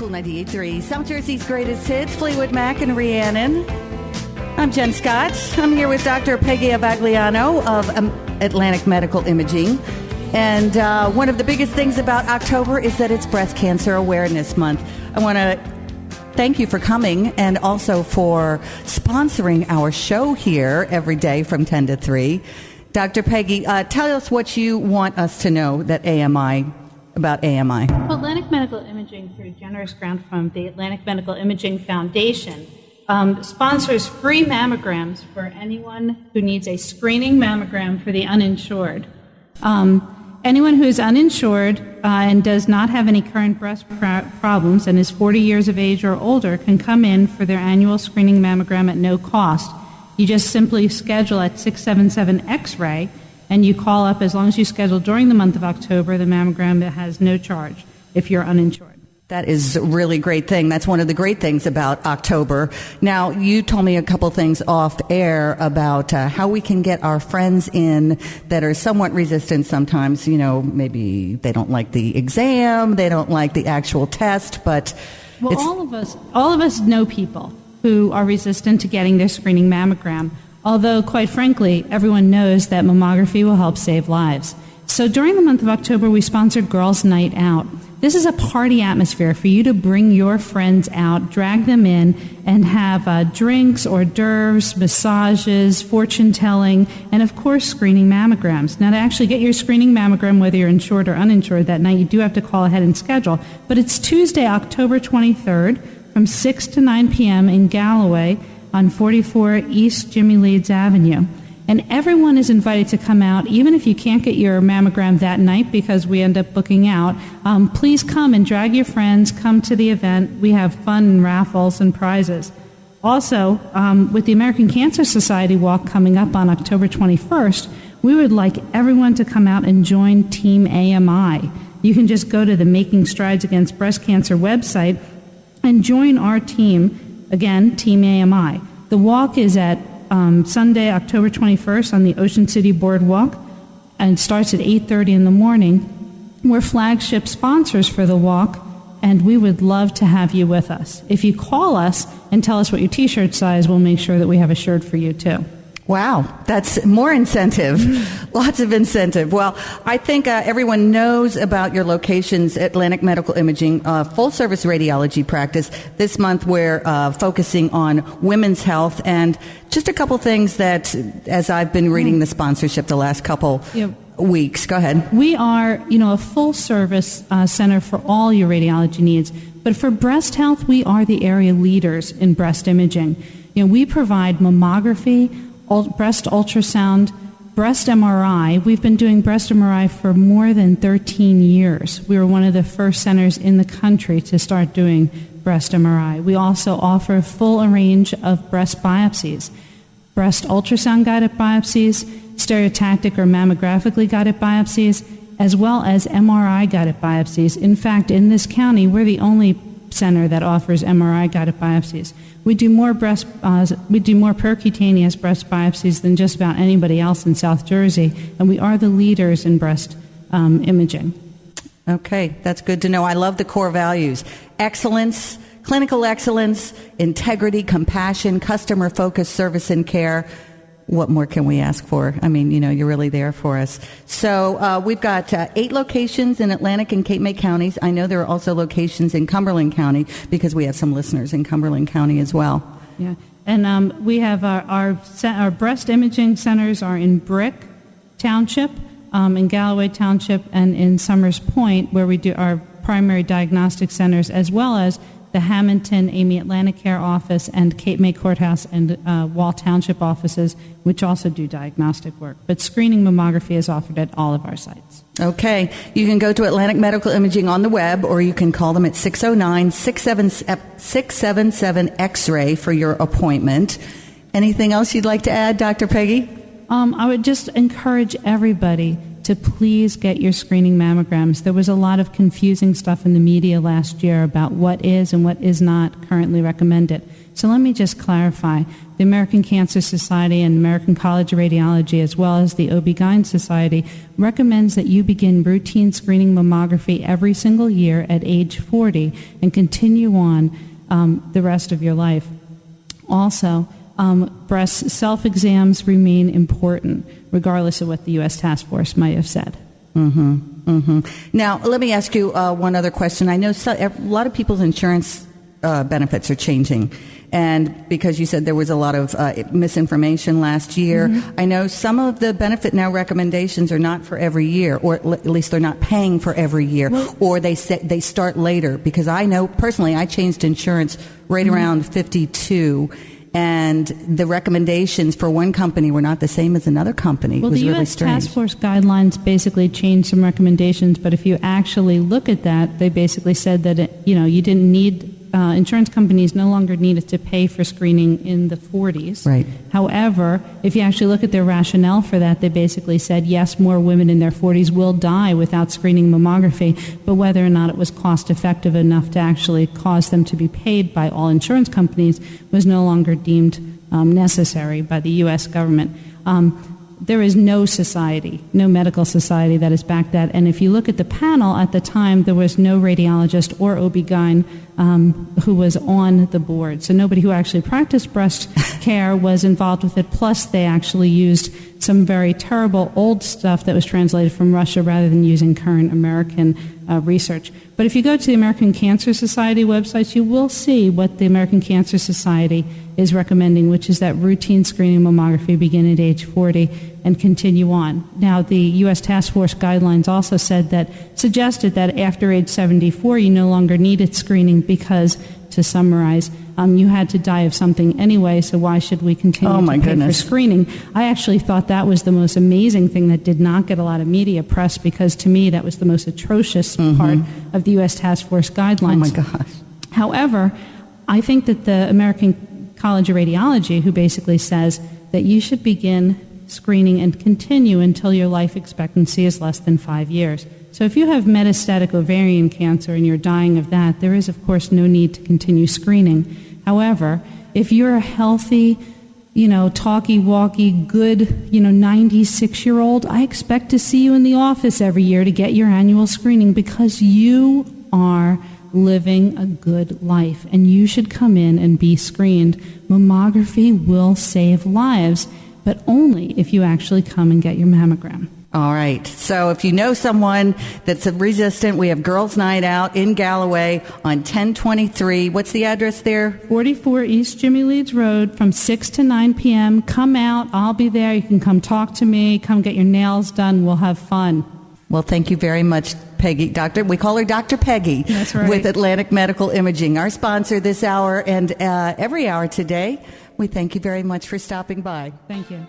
KOOL 98.3, South Jersey's greatest hits, Fleetwood Mac and Rhiannon. I'm Jen Scott. I'm here with Dr. Peggy Avagliano of Atlantic Medical Imaging. And one of the biggest things about October is that it's Breast Cancer Awareness Month. I want to thank you for coming and also for sponsoring our show here every day from 10 to 3. Dr. Peggy, tell us what you want us to know about AMI. Well, Atlantic Medical Imaging, through generous grant from the Atlantic Medical Imaging Foundation, sponsors free mammograms for anyone who needs a screening mammogram for the uninsured. Anyone who is uninsured and does not have any current breast problems and is 40 years of age or older can come in for their annual screening mammogram at no cost. You just simply schedule at 677 X-ray, and you call up. As long as you schedule during the month of October, the mammogram has no charge if you're uninsured. That is a really great thing. That's one of the great things about October. Now, you told me a couple things off air about how we can get our friends in that are somewhat resistant sometimes. You know, maybe they don't like the exam, they don't like the actual test, but... Well, all of us know people who are resistant to getting their screening mammogram, although, quite frankly, everyone knows that mammography will help save lives. So during the month of October, we sponsored Girls' Night Out. This is a party atmosphere for you to bring your friends out, drag them in, and have drinks, hors d'oeuvres, massages, fortune-telling, and, of course, screening mammograms. Now, to actually get your screening mammogram, whether you're insured or uninsured that night, you do have to call ahead and schedule. But it's Tuesday, October 23rd, from 6 to 9 p.m. in Galloway on 44 East Jimmy Leeds Avenue. And everyone is invited to come out, even if you can't get your mammogram that night because we end up booking out. Please come and drag your friends, come to the event. We have fun and raffles and prizes. Also, with the American Cancer Society walk coming up on October 21st, we would like everyone to come out and join Team AMI. You can just go to the Making Strides Against Breast Cancer website and join our team, again, Team AMI. The walk is at Sunday, October 21st on the Ocean City Boardwalk, and starts at 8:30 in the morning. We're flagship sponsors for the walk, and we would love to have you with us. If you call us and tell us what your T-shirt size, we'll make sure that we have a shirt for you, too. Wow, that's more incentive. Lots of incentive. Well, I think everyone knows about your locations, Atlantic Medical Imaging, full-service radiology practice. This month we're focusing on women's health, and just a couple things that, as I've been reading the sponsorship the last couple weeks. Go ahead. We are, a full-service center for all your radiology needs, but for breast health, we are the area leaders in breast imaging. We provide mammography, breast ultrasound, breast MRI. We've been doing breast MRI for more than 13 years. We were one of the first centers in the country to start doing breast MRI. We also offer a full range of breast biopsies, breast ultrasound guided biopsies, stereotactic or mammographically guided biopsies, as well as MRI guided biopsies. In fact, in this county, we're the only center that offers MRI guided biopsies. We do more percutaneous breast biopsies than just about anybody else in South Jersey, and we are the leaders in breast imaging. Okay, that's good to know. I love the core values: excellence, clinical excellence, integrity, compassion, customer-focused service and care. What more can we ask for? I mean, you're really there for us. So we've got 8 locations in Atlantic and Cape May counties. I know there are also locations in Cumberland County because we have some listeners in Cumberland County as well. Yeah, and we have our breast imaging centers are in Brick Township, in Galloway Township, and in Summers Point, where we do our primary diagnostic centers, as well as the Hamilton Amy Atlantic Care office and Cape May Courthouse and Wall Township offices, which also do diagnostic work. But screening mammography is offered at all of our sites. Okay. You can go to Atlantic Medical Imaging on the web, or you can call them at 609-677 X-ray for your appointment. Anything else you'd like to add, Dr. Peggy? I would just encourage everybody to please get your screening mammograms. There was a lot of confusing stuff in the media last year about what is and what is not currently recommended. So let me just clarify. The American Cancer Society and American College of Radiology, as well as the OB/GYN Society, recommends that you begin routine screening mammography every single year at age 40 and continue on the rest of your life. Also, breast self-exams remain important, regardless of what the U.S. Task Force might have said. Now, let me ask you one other question. I know a lot of people's insurance benefits are changing. And because you said there was a lot of misinformation last year, I know some of the benefit now recommendations are not for every year, or at least they're not paying for every year, or they start later. Because I know personally, I changed insurance right around 52. And the recommendations for one company were not the same as another company. Well, it was the really U.S. strange. Task Force guidelines basically changed some recommendations, but if you actually look at that, they basically said that you didn't need insurance companies no longer needed to pay for screening in the 40s. Right. However, if you actually look at their rationale for that, they basically said, yes, more women in their 40s will die without screening mammography, but whether or not it was cost effective enough to actually cause them to be paid by all insurance companies was no longer deemed necessary by the U.S. government. There is no society, no medical society that has backed that. And if you look at the panel at the time, there was no radiologist or OB/GYN who was on the board. So nobody who actually practiced breast care was involved with it. Plus, they actually used some very terrible old stuff that was translated from Russia rather than using current American research. But if you go to the American Cancer Society websites, you will see what the American Cancer Society is recommending, which is that routine screening mammography begin at age 40 and continue on. Now, the U.S. Task Force guidelines also suggested that after age 74, you no longer needed screening because, to summarize, you had to die of something anyway, so why should we continue to pay for screening? I actually thought that was the most amazing thing that did not get a lot of media press, because to me that was the most atrocious part of the U.S. Task Force guidelines. Oh my gosh. However, I think that the American College of Radiology, who basically says that you should begin screening and continue until your life expectancy is less than 5 years. So if you have metastatic ovarian cancer and you're dying of that, there is, of course, no need to continue screening. However, if you're a healthy, talky-walky, good, 96-year-old, I expect to see you in the office every year to get your annual screening, because you are living a good life, and you should come in and be screened. Mammography will save lives, but only if you actually come and get your mammogram. All right. So if you know someone that's resistant, we have Girls' Night Out in Galloway on 1023. What's the address there? 44 East Jimmy Leeds Road from 6 to 9 p.m. Come out. I'll be there. You can come talk to me. Come get your nails done. We'll have fun. Well, thank you very much, Peggy. We call her Dr. Peggy. That's right. With Atlantic Medical Imaging, our sponsor this hour and every hour today. We thank you very much for stopping by. Thank you.